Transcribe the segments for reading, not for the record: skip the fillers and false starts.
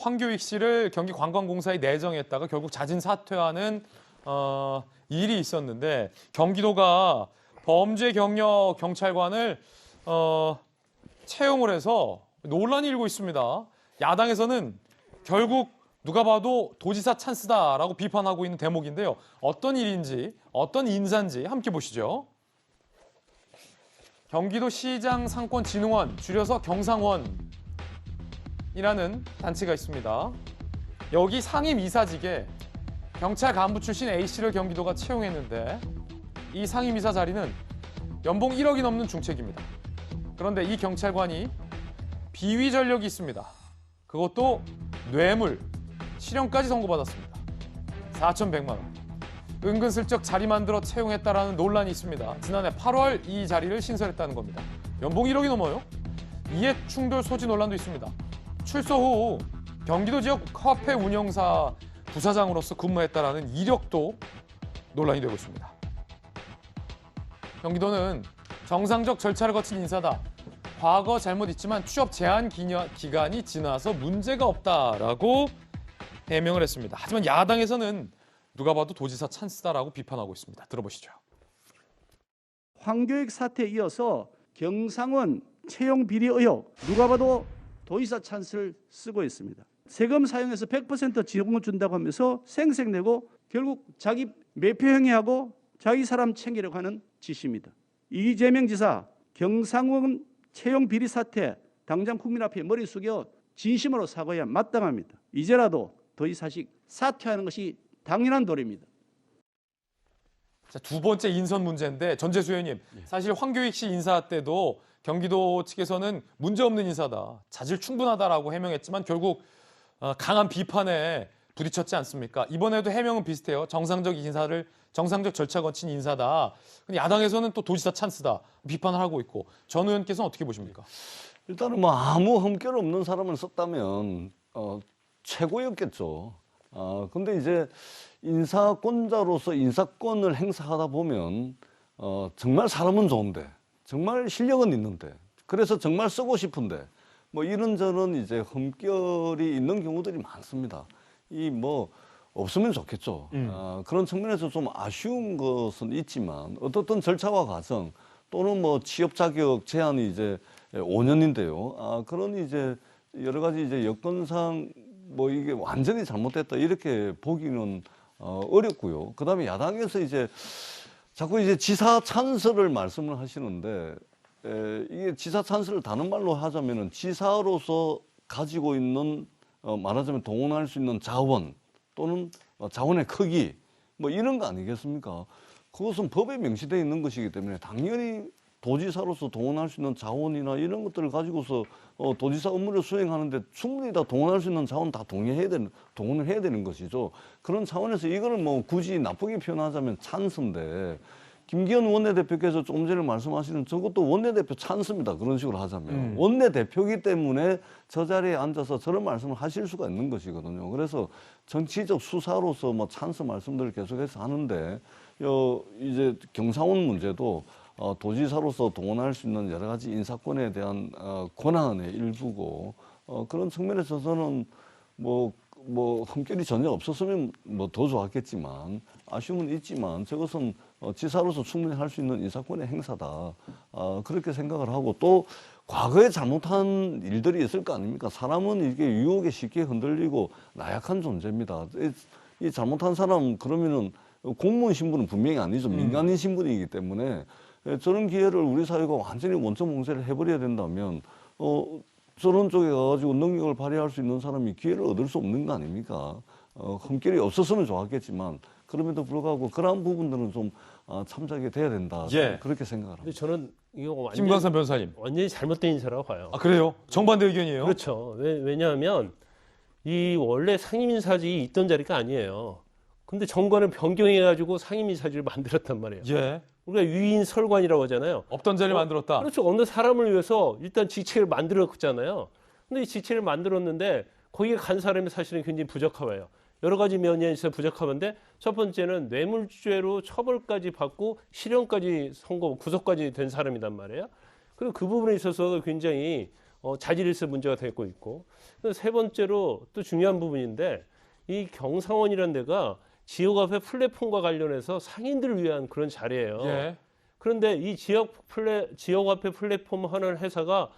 황교익 씨를 경기관광공사에 내정했다가 결국 자진 사퇴하는 일이 있었는데 경기도가 범죄 경력 경찰관을 채용을 해서 논란이 일고 있습니다. 야당에서는 결국 누가 봐도 도지사 찬스다라고 비판하고 있는 대목인데요. 어떤 일인지, 어떤 인사인지 함께 보시죠. 경기도시장 상권진흥원, 줄여서 경상원이라는 단체가 있습니다. 여기 상임이사직에 경찰 간부 출신 A씨를 경기도가 채용했는데 이 상임이사 자리는 연봉 1억이 넘는 중책입니다. 그런데 이 경찰관이 비위 전력이 있습니다. 그것도 뇌물, 실형까지 선고받았습니다. 4,100만 원. 은근슬쩍 자리 만들어 채용했다라는 논란이 있습니다. 지난해 8월 이 자리를 신설했다는 겁니다. 연봉 1억이 넘어요. 이해 충돌 소지 논란도 있습니다. 출소 후 경기도 지역 화폐 운영사 부사장으로서 근무했다라는 이력도 논란이 되고 있습니다. 경기도는 정상적 절차를 거친 인사다. 과거 잘못 있지만 취업 제한 기간이 지나서 문제가 없다라고 해명을 했습니다. 하지만 야당에서는 누가 봐도 도지사 찬스다라고 비판하고 있습니다. 들어보시죠. 황교익 사태에 이어서 경상원 채용 비리 의혹, 누가 봐도 도지사 찬스를 쓰고 있습니다. 세금 사용해서 100% 지원을 준다고 하면서 생색내고 결국 자기 매표 행위하고 자기 사람 챙기려고 하는 짓입니다. 이재명 지사 경상원 채용 비리 사태 당장 국민 앞에 머리 숙여 진심으로 사과해야 마땅합니다. 이제라도 도지사직 사퇴하는 것이 당연한 도리입니다. 자, 두 번째 인선 문제인데 전재수 의원님, 사실 황교익 씨 인사 때도 경기도 측에서는 문제없는 인사다, 자질 충분하다라고 해명했지만 결국 강한 비판에 부딪혔지 않습니까? 이번에도 해명은 비슷해요. 정상적 절차 거친 인사다. 근데 야당에서는 또 도지사 찬스다 비판을 하고 있고, 전 의원께서는 어떻게 보십니까? 일단은 뭐 아무 흠결 없는 사람을 썼다면 최고였겠죠. 근데 이제 인사권자로서 인사권을 행사하다 보면 정말 사람은 좋은데, 정말 실력은 있는데, 그래서 정말 쓰고 싶은데 뭐 이런저런 이제 흠결이 있는 경우들이 많습니다. 이 뭐 없으면 좋겠죠. 그런 측면에서 좀 아쉬운 것은 있지만 어떻든 절차와 과정 또는 뭐 취업 자격 제한이 이제 5년인데요. 그런 이제 여러 가지 이제 여건상 뭐 이게 완전히 잘못됐다 이렇게 보기는 어렵고요. 그다음에 야당에서 이제 자꾸 이제 지사 찬스를 말씀을 하시는데 이게 지사 찬스를 다른 말로 하자면은 지사로서 가지고 있는 말하자면 동원할 수 있는 자원 또는 자원의 크기 뭐 이런 거 아니겠습니까? 그것은 법에 명시되어 있는 것이기 때문에 당연히 도지사로서 동원할 수 있는 자원이나 이런 것들을 가지고서 도지사 업무를 수행하는데 충분히 다 동원할 수 있는 자원 다 동원을 해야 되는 것이죠. 그런 차원에서 이거는 뭐 굳이 나쁘게 표현하자면 찬스인데, 김기현 원내대표께서 조금 전에 말씀하시는 저것도 원내대표 찬스입니다. 그런 식으로 하자면. 원내대표이기 때문에 저 자리에 앉아서 저런 말씀을 하실 수가 있는 것이거든요. 그래서 정치적 수사로서 뭐 찬스 말씀들을 계속해서 하는데, 이제 경상원 문제도 도지사로서 동원할 수 있는 여러 가지 인사권에 대한 권한의 일부고, 그런 측면에서 저는 뭐 흠결이 전혀 없었으면 뭐 더 좋았겠지만 아쉬움은 있지만 저것은 지사로서 충분히 할 수 있는 인사권의 행사다, 그렇게 생각을 하고, 또 과거에 잘못한 일들이 있을 거 아닙니까? 사람은 이게 유혹에 쉽게 흔들리고 나약한 존재입니다. 이 잘못한 사람 그러면은 공무원 신분은 분명히 아니죠. 민간인 신분이기 때문에 저런 기회를 우리 사회가 완전히 원천 봉쇄를 해버려야 된다면 저런 쪽에 가가지고 능력을 발휘할 수 있는 사람이 기회를 얻을 수 없는 거 아닙니까? 흠결이 없었으면 좋았겠지만 그럼에도 불구하고 그러한 부분들은 좀 참작이 돼야 된다. 예. 그렇게 생각을 근데 합니다. 저는 이거 김광삼 변호사님. 완전히 잘못된 인사라고 봐요. 아, 그래요? 정반대 의견이에요? 그렇죠. 왜냐하면 이 원래 상임인사직이 있던 자리가 아니에요. 근데 정관을 변경해가지고 상임인사직을 만들었단 말이에요. 예. 우리가 위인설관이라고 하잖아요. 없던 자리를 만들었다. 그렇죠. 어느 사람을 위해서 일단 직책을 만들었잖아요. 근데 이 직책을 만들었는데 거기에 간 사람이 사실은 굉장히 부적합해요. 여러 가지 면에서 부적합한데, 첫 번째는 뇌물죄로 처벌까지 받고 실형까지 구속까지 된 사람이란 말이에요. 그리고 그 부분에 있어서 굉장히 자질에서 문제가 되고 있고, 세 번째로 또 중요한 부분인데 이 경상원이라는 데가 지역화폐 플랫폼과 관련해서 상인들을 위한 그런 자리예요. 예. 그런데 이 지역화폐 플랫폼 하는 회사가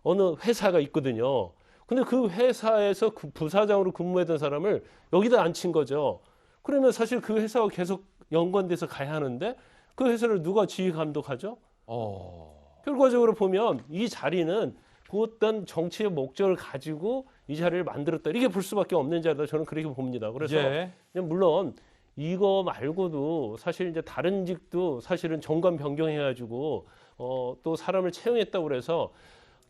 어느 회사가 있거든요. 근데 그 회사에서 그 부사장으로 근무했던 사람을 여기다 앉힌 거죠. 그러면 사실 그 회사가 계속 연관돼서 가야 하는데 그 회사를 누가 지휘 감독하죠? 결과적으로 보면 이 자리는 그 어떤 정치의 목적을 가지고 이 자리를 만들었다. 이렇게 볼 수밖에 없는 자리다. 저는 그렇게 봅니다. 그래서 예. 물론 이거 말고도 사실 이제 다른 직도 사실은 정관 변경해가지고 또 사람을 채용했다고 그래서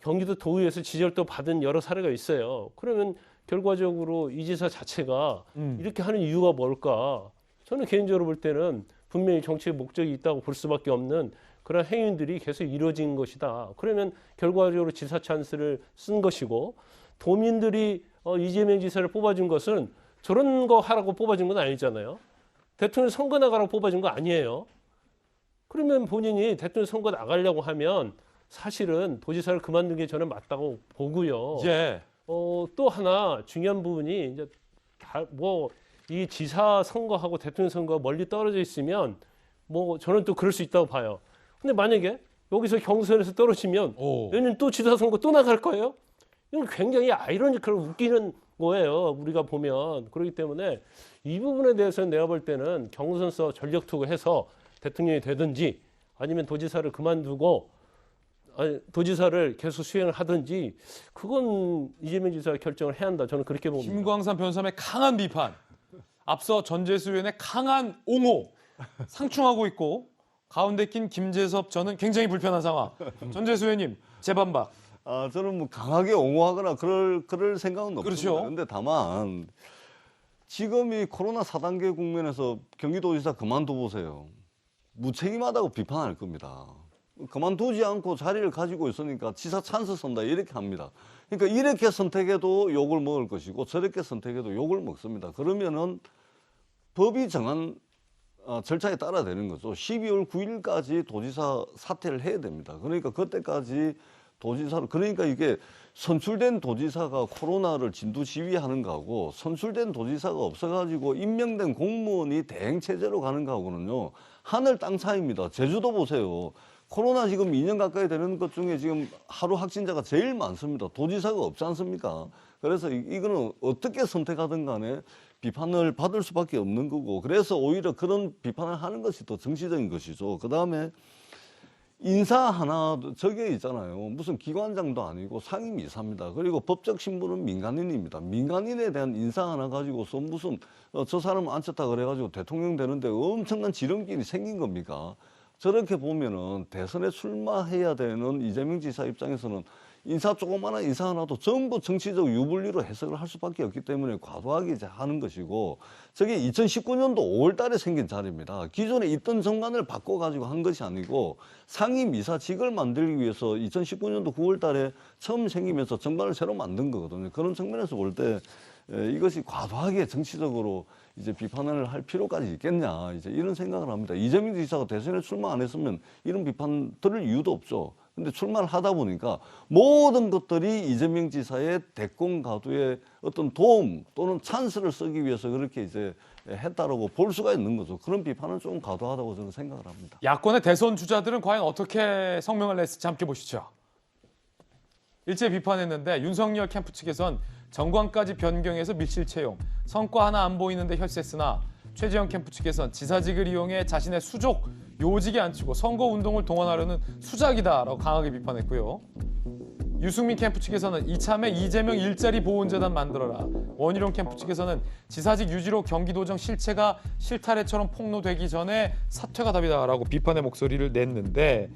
경기도 도의회에서 지적도 받은 여러 사례가 있어요. 그러면 결과적으로 이 지사 자체가 이렇게 하는 이유가 뭘까? 저는 개인적으로 볼 때는 분명히 정치의 목적이 있다고 볼 수밖에 없는 그런 행위들이 계속 이루어진 것이다. 그러면 결과적으로 지사 찬스를 쓴 것이고 도민들이 이재명 지사를 뽑아준 것은 저런 거 하라고 뽑아준 건 아니잖아요. 대통령 선거 나가라고 뽑아준 거 아니에요. 그러면 본인이 대통령 선거 나가려고 하면 사실은 도지사를 그만둔 게 저는 맞다고 보고요. 예. 또 하나 중요한 부분이 이제 이 지사 선거하고 대통령 선거가 멀리 떨어져 있으면 저는 또 그럴 수 있다고 봐요. 근데 만약에 여기서 경선에서 떨어지면 얘는 또 지사 선거 또 나갈 거예요? 이건 굉장히 아이러니컬 웃기는 거예요. 우리가 보면. 그렇기 때문에 이 부분에 대해서는 내가 볼 때는 경선서 전력 투구해서 대통령이 되든지 아니면 도지사를 그만두고 도지사를 계속 수행을 하든지 그건 이재명 지사가 결정을 해야 한다. 저는 그렇게 봅니다. 김광삼 변호사의 강한 비판, 앞서 전재수 의원의 강한 옹호 상충하고 있고 가운데 낀 김재섭 저는 굉장히 불편한 상황. 전재수 의원님 재반박. 저는 강하게 옹호하거나 그럴 생각은 없습니다. 그렇죠. 그런데 다만 지금 이 코로나 4단계 국면에서 경기도지사 그만둬 보세요. 무책임하다고 비판할 겁니다. 그만두지 않고 자리를 가지고 있으니까 지사 찬스 쓴다 이렇게 합니다. 그러니까 이렇게 선택해도 욕을 먹을 것이고 저렇게 선택해도 욕을 먹습니다. 그러면은 법이 정한 절차에 따라 되는 거죠. 12월 9일까지 도지사 사퇴를 해야 됩니다. 그러니까 그때까지 그러니까 이게 선출된 도지사가 코로나를 진두지휘하는 거하고 선출된 도지사가 없어가지고 임명된 공무원이 대행체제로 가는 거하고는요, 하늘 땅 차이입니다. 제주도 보세요. 코로나 지금 2년 가까이 되는 것 중에 지금 하루 확진자가 제일 많습니다. 도지사가 없지 않습니까? 그래서 이거는 어떻게 선택하든 간에 비판을 받을 수밖에 없는 거고, 그래서 오히려 그런 비판을 하는 것이 더 정치적인 것이죠. 그 다음에 인사 하나 저게 있잖아요. 무슨 기관장도 아니고 상임이사입니다. 그리고 법적 신분은 민간인입니다. 민간인에 대한 인사 하나 가지고서 무슨 저 사람 앉혔다 그래가지고 대통령 되는데 엄청난 지름길이 생긴 겁니까? 저렇게 보면은 대선에 출마해야 되는 이재명 지사 입장에서는 조그마한 인사 하나도 전부 정치적 유불리로 해석을 할 수밖에 없기 때문에 과도하게 이제 하는 것이고, 저게 2019년도 5월 달에 생긴 자리입니다. 기존에 있던 정관을 바꿔가지고 한 것이 아니고 상임이사직을 만들기 위해서 2019년도 9월 달에 처음 생기면서 정관을 새로 만든 거거든요. 그런 측면에서 볼 때 이것이 과도하게 정치적으로 이제 비판을 할 필요까지 있겠냐, 이제 이런 생각을 합니다. 이재명 지사가 대선에 출마 안 했으면 이런 비판 들을 이유도 없죠. 근데 출마를 하다 보니까 모든 것들이 이재명 지사의 대권 가두에 어떤 도움 또는 찬스를 쓰기 위해서 그렇게 이제 했다라고 볼 수가 있는 거죠. 그런 비판은 좀 과도하다고 저는 생각을 합니다. 야권의 대선 주자들은 과연 어떻게 성명을 냈을지 함께 보시죠. 일제 비판했는데 윤석열 캠프 측에선 정관까지 변경해서 밀실 채용, 성과 하나 안 보이는데 혈세쓰나 최재형 캠프 측에선 지사직을 이용해 자신의 수족 요직에 앉히고 선거운동을 동원하려는 수작이다라고 강하게 비판했고요. 유승민 캠프 측에서는 이참에 이재명 일자리 보훈재단 만들어라. 원희룡 캠프 측에서는 지사직 유지로 경기도정 실체가 실타래처럼 폭로되기 전에 사퇴가 답이다라고 비판의 목소리를 냈는데,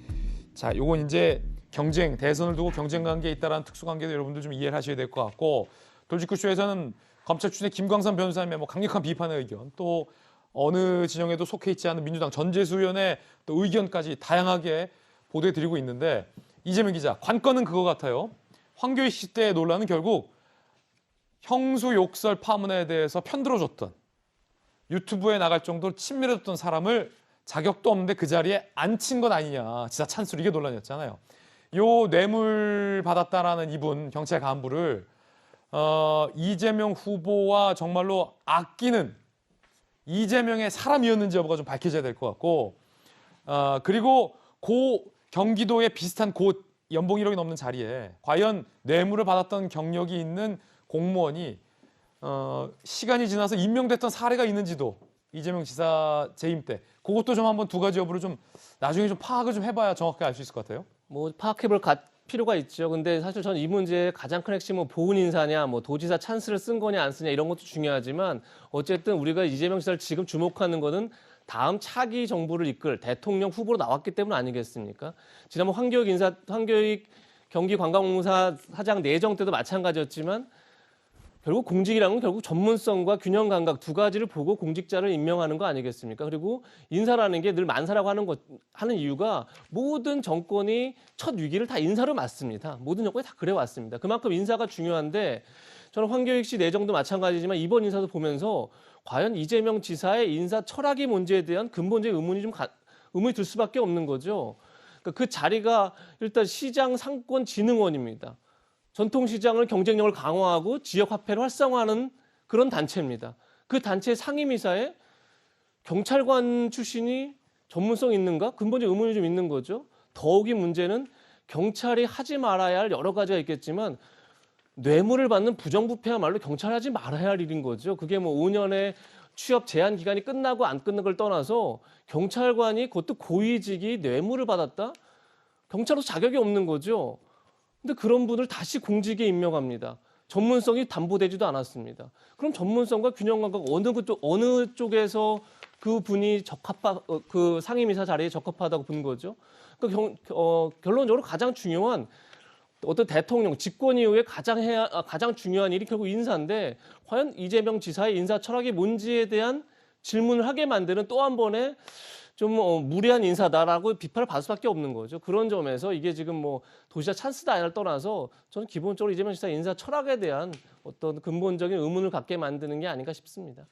자, 요건 이제 경쟁, 대선을 두고 경쟁 관계에 있다라는 특수관계도 여러분들 좀 이해를 하셔야 될 것 같고, 돌직구쇼에서는 검찰 출신의 김광삼 변호사님의 강력한 비판의 의견, 또 어느 진영에도 속해 있지 않은 민주당 전재수 의원의 또 의견까지 다양하게 보도해드리고 있는데, 이재명 기자, 관건은 그거 같아요. 황교익 씨 때의 논란은 결국 형수 욕설 파문에 대해서 편들어줬던, 유튜브에 나갈 정도로 친밀해졌던 사람을 자격도 없는데 그 자리에 앉힌 것 아니냐, 진짜 찬스로, 이게 논란이었잖아요. 요 뇌물 받았다라는 이분 경찰 간부를 이재명 후보와 정말로 아끼는 이재명의 사람이었는지 여부가 좀 밝혀져야 될 것 같고, 그리고 경기도의 비슷한 연봉 1억이 넘는 자리에 과연 뇌물을 받았던 경력이 있는 공무원이 시간이 지나서 임명됐던 사례가 있는지도 이재명 지사 재임 때 그것도 좀 한번 두 가지 여부를 좀 나중에 좀 파악을 좀 해봐야 정확하게 알 수 있을 것 같아요. 뭐 파악해볼 필요가 있죠. 근데 사실 저는 이 문제의 가장 큰 핵심은 보훈 인사냐, 뭐 도지사 찬스를 쓴 거냐 안 쓰냐 이런 것도 중요하지만 어쨌든 우리가 이재명 지사를 지금 주목하는 거는 다음 차기 정부를 이끌 대통령 후보로 나왔기 때문 아니겠습니까? 지난번 황교익 경기관광공사 사장 내정 때도 마찬가지였지만 결국 공직이라는 건 결국 전문성과 균형 감각 두 가지를 보고 공직자를 임명하는 거 아니겠습니까? 그리고 인사라는 게 늘 만사라고 하는 이유가 모든 정권이 첫 위기를 다 인사로 맞습니다. 모든 정권이 다 그래 왔습니다. 그만큼 인사가 중요한데 저는 황교익 씨 내정도 마찬가지지만 이번 인사도 보면서 과연 이재명 지사의 인사 철학이 뭔지에 대한 근본적인 의문이 들 수밖에 없는 거죠. 그러니까 그 자리가 일단 시장 상권진흥원입니다. 전통시장을 경쟁력을 강화하고 지역화폐를 활성화하는 그런 단체입니다. 그 단체 상임이사에 경찰관 출신이 전문성 있는가? 근본적 의문이 좀 있는 거죠. 더욱이 문제는 경찰이 하지 말아야 할 여러 가지가 있겠지만 뇌물을 받는 부정부패야말로 경찰이 하지 말아야 할 일인 거죠. 그게 뭐 5년의 취업 제한 기간이 끝나고 안 끝난 걸 떠나서 경찰관이 그것도 고위직이 뇌물을 받았다? 경찰로서 자격이 없는 거죠. 근데 그런 분을 다시 공직에 임명합니다. 전문성이 담보되지도 않았습니다. 그럼 전문성과 균형 감각 어느 쪽에서 그 분이 그 상임이사 자리에 적합하다고 본 거죠. 그러니까 결론적으로 가장 중요한 어떤 대통령 집권 이후에 가장 중요한 일이 결국 인사인데 과연 이재명 지사의 인사 철학이 뭔지에 대한 질문을 하게 만드는 또 한 번의 좀 무리한 인사다라고 비판을 받을 수밖에 없는 거죠. 그런 점에서 이게 지금 뭐 도지사 찬스다 아니냐를 떠나서 저는 기본적으로 이재명 지사 인사 철학에 대한 어떤 근본적인 의문을 갖게 만드는 게 아닌가 싶습니다.